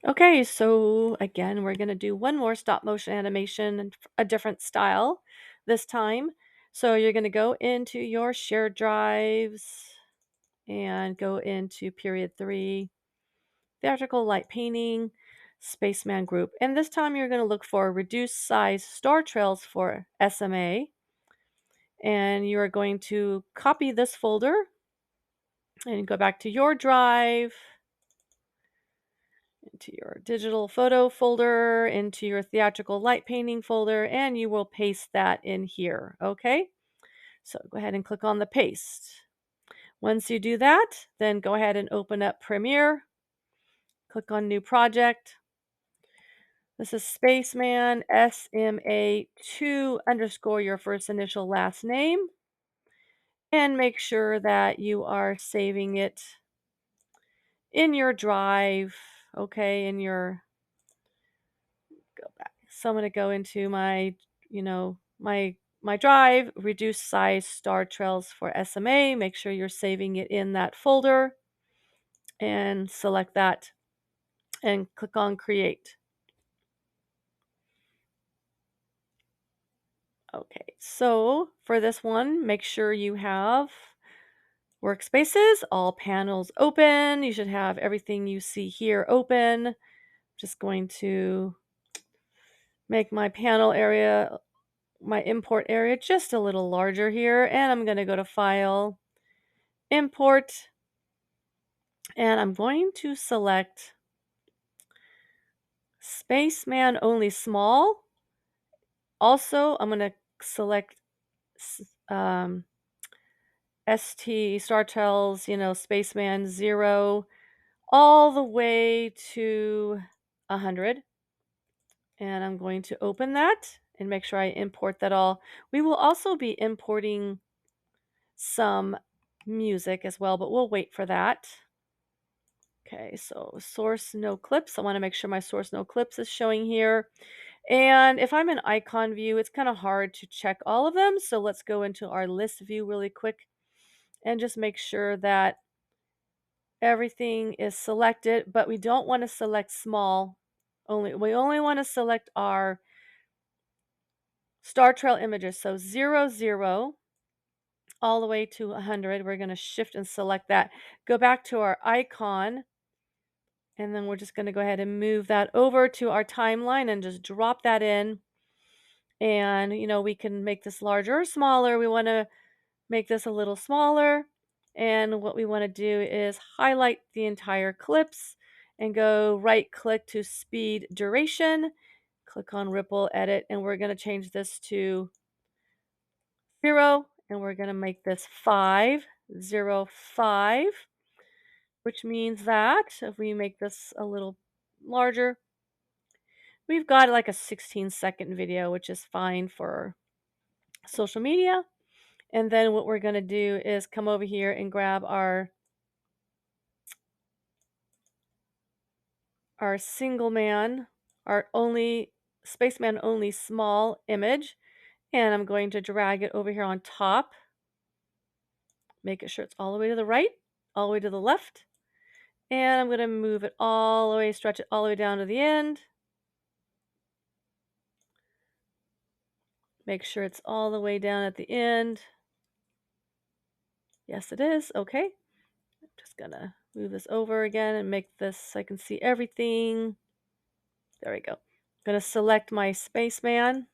Okay, so again, we're going to do one more stop motion animation in a different style this time. So you're going to go into your shared drives and go into period 3, theatrical light painting, Spaceman group. And this time you're going to look for reduced size star trails for SMA. And you are going to copy this folder and go back to your drive, into your digital photo folder, into your theatrical light painting folder, and you will paste that in here, okay? So go ahead and click on the paste. Once you do that, then go ahead and open up Premiere, click on New Project. This is Spaceman SMA 2 underscore your first initial last name, and make sure that you are saving it in your drive, okay, in your go back. So I'm going to go into my, my drive, reduce size star trails for SMA. Make sure you're saving it in that folder and select that and click on create. Okay, so for this one, make sure you have workspaces, all panels open. You should have everything you see here open. Just going to make my panel area, my import area, just a little larger here. And I'm going to go to File, Import, and I'm going to select Spaceman Only Small. Also, I'm going to select ST Star Trails, Spaceman 0, all the way to 100. And I'm going to open that and make sure I import that all. We will also be importing some music as well, but we'll wait for that. Okay, so source no clips. I want to make sure my source no clips is showing here. And if I'm in icon view, it's kind of hard to check all of them. So let's go into our list view really quick and just make sure that everything is selected, but we don't want to select small. We only want to select our star trail images. So 0, 0, all the way to 100. We're going to shift and select that. Go back to our icon. And then we're just going to go ahead and move that over to our timeline and just drop that in. And, we can make this larger or smaller. We want to make this a little smaller. And what we want to do is highlight the entire clips and go right click to speed duration. Click on ripple edit. And we're going to change this to 0. And we're going to make this 505, which means that if we make this a little larger, we've got like a 16-second video, which is fine for social media. And then what we're going to do is come over here and grab our single man, our only Spaceman only small image. And I'm going to drag it over here on top. Make it sure it's all the way to the right, all the way to the left. And I'm going to move it all the way, stretch it all the way down to the end. Make sure it's all the way down at the end. Yes, it is. Okay. I'm just going to move this over again and make this so I can see everything. There we go. I'm going to select my Spaceman.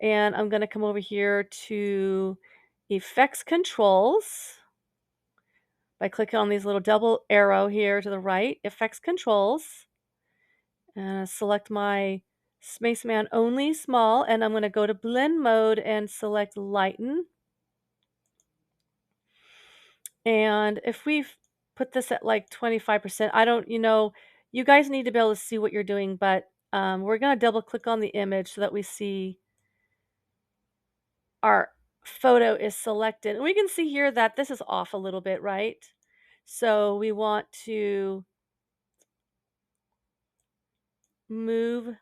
And I'm going to come over here to Effects Controls by clicking on these little double arrow here to the right, Effects Controls. And select my Spaceman Only Small. And I'm going to go to Blend Mode and select Lighten. And if we put this at like 25%, I don't, you guys need to be able to see what you're doing, but we're going to double click on the image so that we see our photo is selected. And we can see here that this is off a little bit, right? So we want to move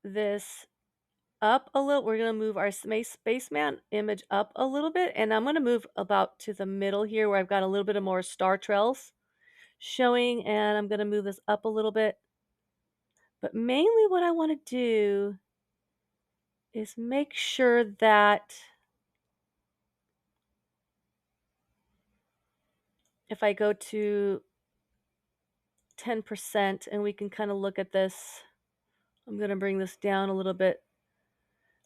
this up a little. We're going to move our Spaceman image up a little bit. And I'm going to move about to the middle here where I've got a little bit of more star trails. showing, and I'm going to move this up a little bit. But mainly what I want to do is make sure that if I go to 10% and we can kind of look at this, I'm going to bring this down a little bit.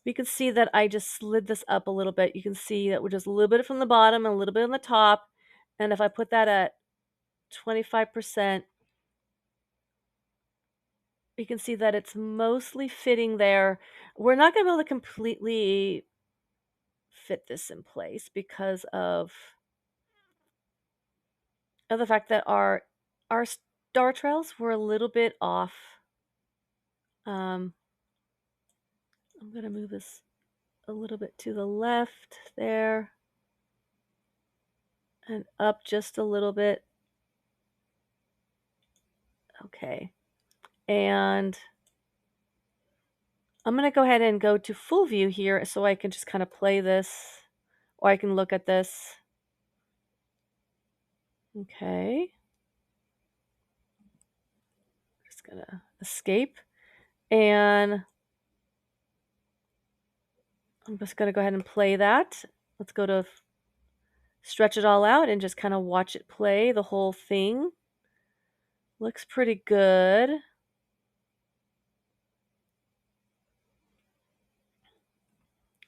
We can see that I just slid this up a little bit. You can see that we're just a little bit from the bottom and a little bit on the top. And if I put that at 25%, you can see that it's mostly fitting there. We're not going to be able to completely fit this in place because of the fact that our star trails were a little bit off. I'm going to move this a little bit to the left there and up just a little bit. Okay. And I'm going to go ahead and go to full view here so I can just kind of play this, or I can look at this. Okay. Just going to escape. And I'm just going to go ahead and play that. Let's go to stretch it all out and just kind of watch it play the whole thing. Looks pretty good.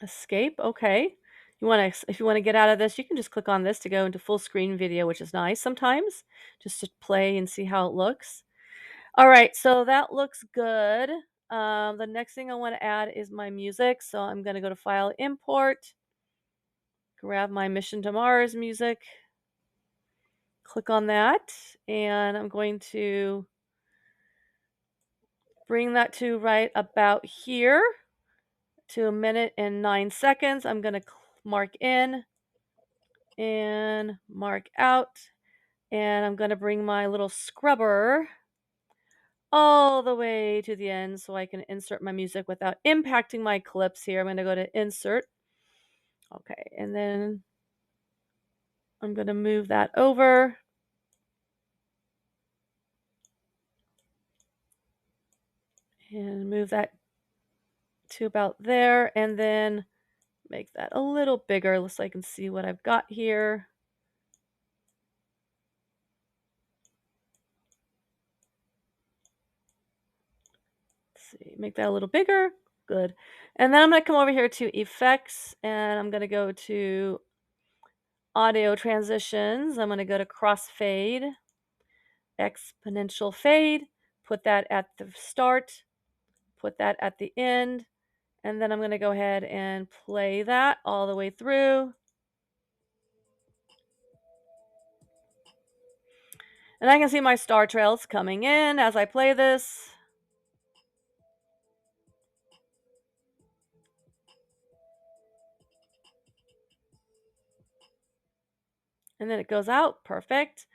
Escape. Okay. If you want to get out of this, you can just click on this to go into full screen video, which is nice sometimes, just to play and see how it looks. All right, so that looks good. The next thing I want to add is my music. So I'm going to go to File, Import, grab my Mission to Mars music, click on that, and I'm going to bring that to right about here to 1:09. I'm going to mark in and mark out, and I'm going to bring my little scrubber all the way to the end so I can insert my music without impacting my clips here. I'm going to go to Insert. Okay, and then I'm going to move that over. And move that to about there, and then make that a little bigger so I can see what I've got here. Let's see, make that a little bigger. Good. And then I'm going to come over here to Effects, and I'm going to go to Audio Transitions. I'm going to go to Crossfade, Exponential Fade, put that at the start, put that at the end, and then I'm going to go ahead and play that all the way through. And I can see my star trails coming in as I play this. And then it goes out. Perfect.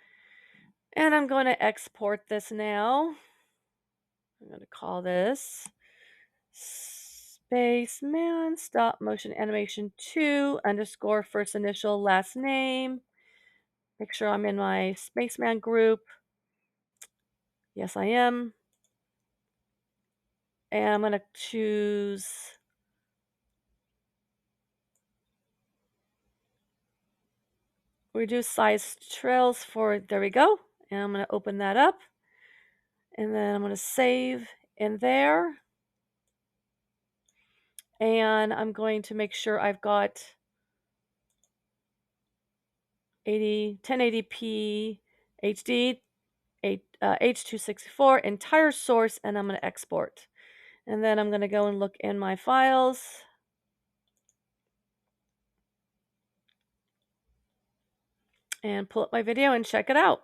And I'm going to export this now. I'm going to call this Spaceman Stop Motion Animation 2 _ first initial last name. Make sure I'm in my Spaceman group. Yes, I am. And I'm going to choose reduce size trails for, there we go. And I'm going to open that up. And then I'm going to save in there. And I'm going to make sure I've got 1080p HD, H.264 entire source, and I'm going to export. And then I'm going to go and look in my files. And pull up my video and check it out.